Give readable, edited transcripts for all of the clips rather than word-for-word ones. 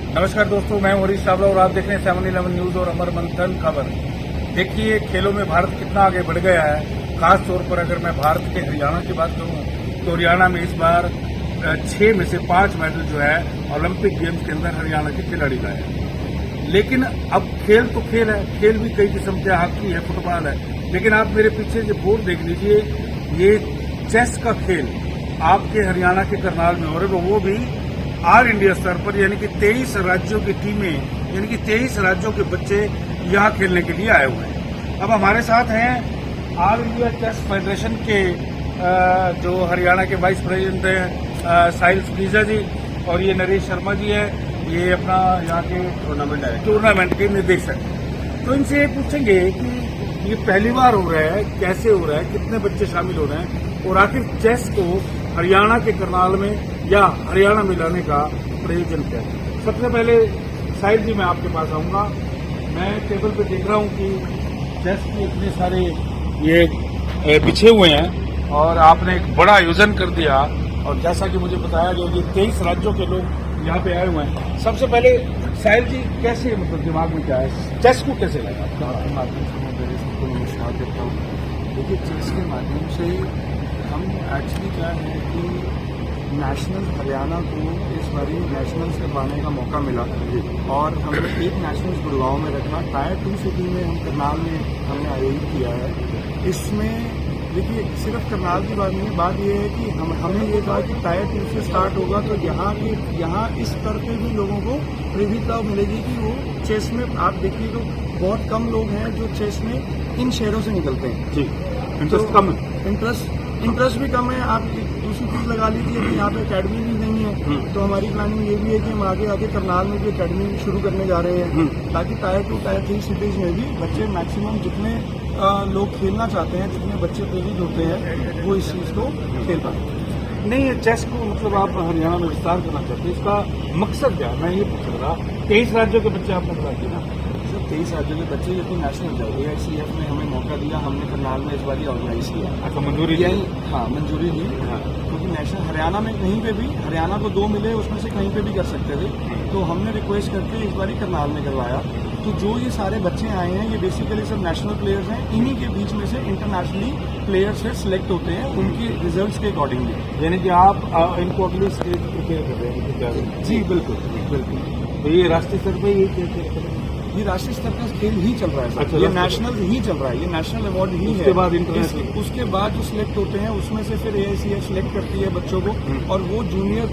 नमस्कार दोस्तों, मैं हरीश चावला और आप देख रहे हैं 7-11 न्यूज और अमर मंथन खबर। देखिए, खेलों में भारत कितना आगे बढ़ गया है। खास तौर पर अगर मैं भारत के हरियाणा की बात करूं तो हरियाणा में इस बार 6 में से 5 मेडल जो है ओलंपिक गेम्स के अंदर हरियाणा के खिलाड़ी लाए हैं। लेकिन अब खेल तो खेल है, खेल भी कई किस्म के, हॉकी है, फुटबॉल है, लेकिन आप मेरे पीछे जो बोर्ड देख लीजिए, ये चेस का खेल आपके हरियाणा के करनाल में हो रहा है, वो भी ऑल इंडिया स्तर पर, यानी कि 23 राज्यों की टीमें, यानी कि 23 राज्यों के बच्चे यहाँ खेलने के लिए आए हुए हैं। अब हमारे साथ हैं ऑल इंडिया चेस फेडरेशन के जो हरियाणा के वाइस प्रेसिडेंट हैं साहिल सुकीजा जी, और ये नरेश शर्मा जी है, ये अपना यहाँ के टूर्नामेंट के निदेशक। तो इनसे पूछेंगे कि ये पहली बार हो रहा है, कैसे हो रहा है, कितने बच्चे शामिल हो रहे हैं, और आखिर चेस को हरियाणा के करनाल में या हरियाणा में लाने का प्रयोजन क्या है। सबसे पहले साहिल जी, मैं आपके पास आऊंगा। मैं टेबल पे देख रहा हूं कि चेस के इतने सारे ये बिछे हुए हैं और आपने एक बड़ा आयोजन कर दिया, और जैसा कि मुझे बताया गया कि 23 राज्यों के लोग यहाँ पे आए हुए हैं। सबसे पहले साहिल जी, कैसे, मतलब दिमाग में क्या है, चेस को कैसे लगा? आपके माध्यम से मैं मेरे सबको नमस्कार देता हूँ। देखिए, चेस के माध्यम से हम एक्चुअली क्या है कि नेशनल हरियाणा को इस बारी नेशनल से पाने का मौका मिला, और हमने एक नेशनल गुड़गांव में रखा। टायर 2 सिटी में हम करनाल में हमने आयोजित किया है। इसमें देखिए, सिर्फ करनाल की बात नहीं, बात यह है कि हमें ये कहा कि टायर 2 से स्टार्ट होगा तो यहाँ इस स्तर पे भी लोगों को प्रेरित मिलेगी कि वो चेस में, आप देखिए तो बहुत कम लोग हैं जो चेस में इन शहरों से निकलते हैं। जी, इंटरेस्ट कम है, इंटरेस्ट भी कम है। आप दूसरी चीज लगा लीजिए कि यहाँ पे अकेडमी भी नहीं है, तो हमारी प्लानिंग ये भी है कि हम आगे करनाल में भी अकेडमी शुरू करने जा रहे हैं, ताकि टायर 2, टायर 3 सिटीज में भी बच्चे मैक्सिमम जितने लोग खेलना चाहते हैं, जितने बच्चे प्रेरित होते हैं, वो इस चीज को खेल पाए। नहीं, चेस को मतलब आप हरियाणा में विस्तार करना चाहते हैं, इसका मकसद क्या है? मैं ये पूछ रहा, 23 राज्यों के बच्चे आपने बता दिए ना? 23 राज्यों के बच्चे ये तो नेशनल जाएंगे। AICF ने हमें मौका दिया, हमने करनाल में इस बार ऑर्गेनाइज किया। अच्छा, मंजूरी यही? हाँ, मंजूरी दी, क्योंकि नेशनल हरियाणा में कहीं पे भी, हरियाणा को 2 मिले, उसमें से कहीं पे भी कर सकते थे, तो हमने रिक्वेस्ट करके इस बार करनाल में करवाया। तो जो ये सारे बच्चे आए हैं, ये बेसिकली सब नेशनल प्लेयर्स हैं। इन्हीं के बीच में से इंटरनेशनली प्लेयर्स से सिलेक्ट होते हैं उनके रिजल्ट्स के अकॉर्डिंगली। यानी कि आप इनको अगली स्टेज प्रिपेयर कर रहे हैं? जी बिल्कुल। तो ये राष्ट्रीय स्तर पे ये राष्ट्रीय स्तर का खेल ही चल रहा है सर। अच्छा, ये नेशनल ही चल रहा है, ये नेशनल अवार्ड ही है। उसके बाद इंटरनेशनल, उसके बाद जो सिलेक्ट होते हैं उसमें से फिर AICF सिलेक्ट करती है बच्चों को, और वो जूनियर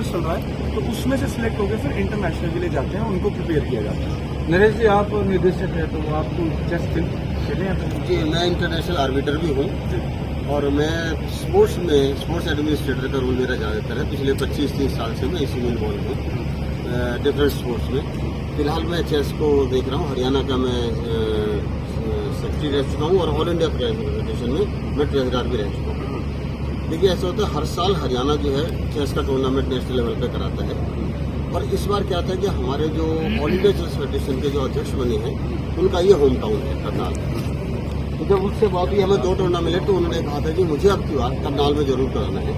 चल रहा है, तो उसमें से सिलेक्ट होकर फिर इंटरनेशनल के लिए जाते हैं, उनको प्रिपेयर किया जाता है। नरेश जी, आप निदेशक हैं, तो आपको चेस खेले हैं? जी, मैं इंटरनेशनल आर्बिटर भी हूँ, और मैं स्पोर्ट्स एडमिनिस्ट्रेटर का रोल मेरा ज़्यादातर है। पिछले 25-30 साल से मैं इसी में इन्वॉल्व हूँ, डिफरेंट स्पोर्ट्स में। फिलहाल मैं चेस को देख रहा हूँ। हरियाणा का मैं सेक्रेटरी रह चुका हूँ, और ऑल इंडिया फेडरेशन में मैं ट्रेजरर भी रह चुका हूँ। देखिए, ऐसा होता है, हर साल हरियाणा जो है चेस का टूर्नामेंट नेशनल लेवल पे कराता है, और इस बार क्या था कि हमारे जो ऑल इंडिया चेस फेडरेशन के जो अध्यक्ष बने हैं, उनका ये होम टाउन है करनाल। तो जब उससे बात हुई, हमें 2 टूर्नामेंट मिले, तो उन्होंने कहा था कि मुझे अब की बात करनाल में जरूर कराना है।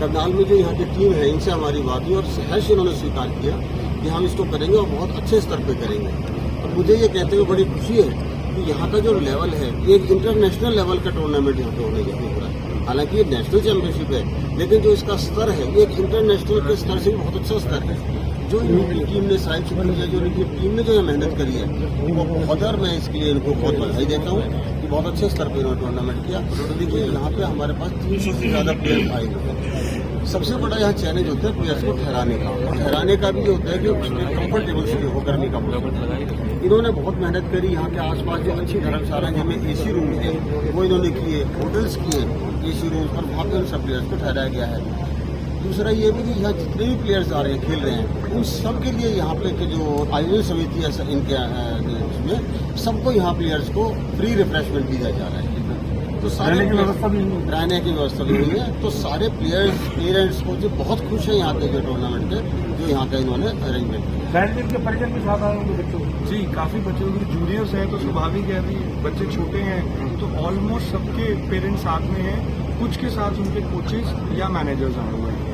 करनाल में जो यहाँ की टीम है, इनसे हमारी बात हुई, और सहर्ष इन्होंने स्वीकार किया कि हम इसको करेंगे, और बहुत अच्छे स्तर पे करेंगे। और मुझे ये कहते हुए बड़ी खुशी है कि यहाँ का जो लेवल है, ये एक इंटरनेशनल लेवल का टूर्नामेंट यहाँ पे होने हो रहा है। हालांकि ये नेशनल चैंपियनशिप है, लेकिन जो इसका स्तर है, ये एक इंटरनेशनल के स्तर से भी बहुत अच्छा स्तर है। जो इनकी टीम ने साइंस किया, जो इनकी टीम ने जो मेहनत करी है, वो बहुत, और मैं इसके लिए इनको बहुत बधाई देता हूँ कि बहुत अच्छे स्तर पर इन्होंने टूर्नामेंट किया। तो देखिए, यहाँ पे हमारे पास 300 से ज़्यादा प्लेयर आए हुए हैं। सबसे बड़ा यहाँ चैलेंज होता है प्लेयर्स को ठहराने का, और ठहराने का भी जो होता है कि कंफर्टेबल से वो करने का मौका। इन्होंने बहुत मेहनत करी। यहाँ के आसपास जो अच्छी धर्मशाला जिनमें AC रूम थे, वो इन्होंने किए, होटल्स किए AC रूम, और वहाँ पर उन सब प्लेयर्स को ठहराया गया है। दूसरा ये भी कि यहाँ जितने भी प्लेयर्स आ रहे हैं, खेल रहे हैं, उन सब के लिए यहाँ पे के जो आयोजन समिति है इनके उसमें सबको यहाँ प्लेयर्स को फ्री रिफ्रेशमेंट दिया जा रहा है। तो सारे रहने की व्यवस्था भी हुई है। तो सारे प्लेयर्स, पेरेंट्स को जो बहुत खुश है यहाँ के जो टूर्नामेंट के, जो यहाँ का इन्होंने अरेंजमेंट किया। बैडमिंटन के परिजन भी साथ आए होंगे बच्चों? जी, काफी बच्चों की जूनियर्स हैं, तो स्वाभाविक है, अभी बच्चे छोटे हैं, तो ऑलमोस्ट सबके पेरेंट्स साथ में हैं। कुछ के साथ उनके कोचेस या मैनेजर्स आए हुए हैं।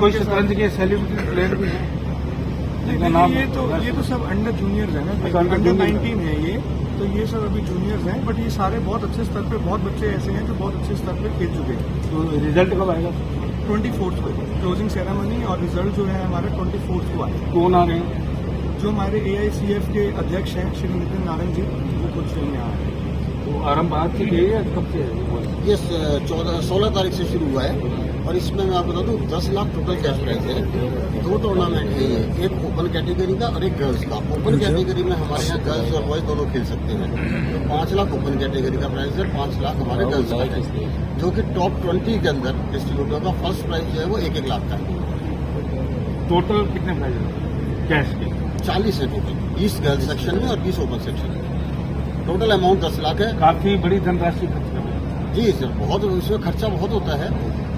कोई शतरंज के सेलिब्रिटी प्लेयर भी हैं? देखिए ये तो सब अंडर जूनियर्स है ना, अच्छा, under अंडर junior 19 है ये, तो ये सब अभी जूनियर्स हैं, बट ये सारे बहुत अच्छे स्तर पे, बहुत बच्चे ऐसे हैं जो बहुत अच्छे स्तर पे खेल चुके हैं। तो रिजल्ट कब आएगा? 24 को क्लोजिंग सेरेमनी और रिजल्ट जो है हमारे 24 को आए। कौन आ रहे हैं? जो हमारे AICF के अध्यक्ष हैं श्री नितिन नारंग जी, वो कुछ यहाँ आए हैं। तो आरंभ आज से है या कब से है? ये 16 तारीख से शुरू हुआ है और इसमें मैं आपको बता दूं 10 लाख टोटल कैश प्राइस है। 2 टूर्नामेंट है ये, एक ओपन कैटेगरी का और एक गर्ल्स का। ओपन कैटेगरी में हमारे यहाँ गर्ल्स और बॉयज दोनों खेल सकते हैं। तो 5 लाख ओपन कैटेगरी का प्राइस है, 5 लाख हमारे गर्ल्स का है, जो कि टॉप 20 के अंदर डिस्ट्रीब्यूटर का फर्स्ट प्राइस जो है वो 1-1 लाख का है। टोटल कितने प्राइज है कैश के? 40 है टोटल, 20 गर्ल्स सेक्शन में और 20 ओपन सेक्शन में। टोटल अमाउंट 10 लाख है। काफी बड़ी धनराशि खर्च कर रहे हैं। जी सर, बहुत इसमें खर्चा बहुत होता है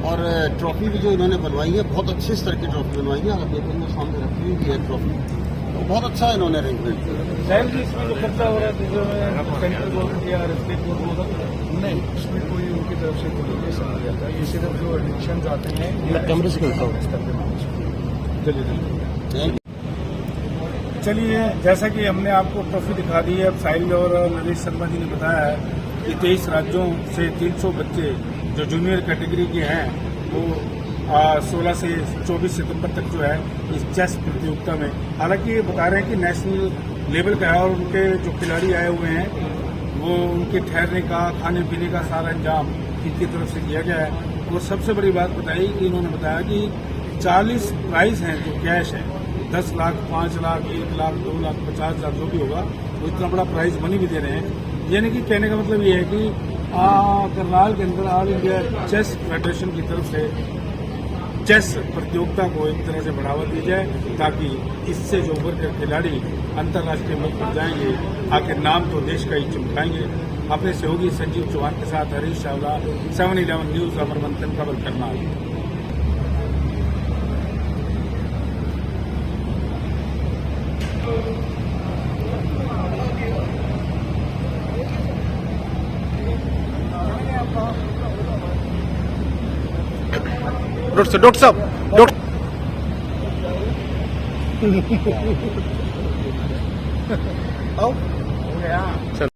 और ट्रॉफी भी जो इन्होंने बनवाई है बहुत अच्छे स्तर की ट्रॉफी बनवाई है। अगर देखेंगे सामने रखी हुई है ट्रॉफी, तो बहुत अच्छा इन्होंने अरेंजमेंट किया। शायद कि इसमें जो खर्चा हो रहा है सेंट्रल गवर्नमेंट या स्टेट गवर्नमेंट होगा? नहीं, इसमें कोई उनकी तरफ से कोई पैसा नहीं जाता, ये सिर्फ जो एडमिशन आते हैं कैमरे से करता हूँ। स्तर पे मांग चलिए चलिए, जैसा कि हमने आपको ट्रॉफी दिखा दी है, अब साहिल और नरेश शर्मा जी ने बताया है कि 23 राज्यों से 300 बच्चे जो जूनियर कैटेगरी के हैं वो 16 से 24 सितंबर तक जो है इस चेस प्रतियोगिता में, हालांकि ये बता रहे हैं कि नेशनल लेवल का है और उनके जो खिलाड़ी आए हुए हैं वो उनके ठहरने का, खाने पीने का सारा इंतजाम इनकी तरफ से किया गया है। और सबसे बड़ी बात बताई कि इन्होंने बताया कि 40 प्राइज हैं जो कैश है, 10 लाख, 5 लाख, 1 लाख, 2 लाख, 50 लाख जो भी होगा, वो इतना बड़ा प्राइज मनी भी दे रहे हैं। यानी कि कहने का मतलब ये है कि करनाल के अंदर ऑल इंडिया चेस फेडरेशन की तरफ से चेस प्रतियोगिता को एक तरह से बढ़ावा दी जाए ताकि इससे जो उभर कर खिलाड़ी अंतर्राष्ट्रीय मंच पर जाएंगे, आखिर नाम तो देश का ही चमकाएंगे। अपने सहयोगी संजीव चौहान के साथ हरीश चावला, 7-11 न्यूज, अमर मंथन खबर करनाल। डॉक्टर साहब हो गया।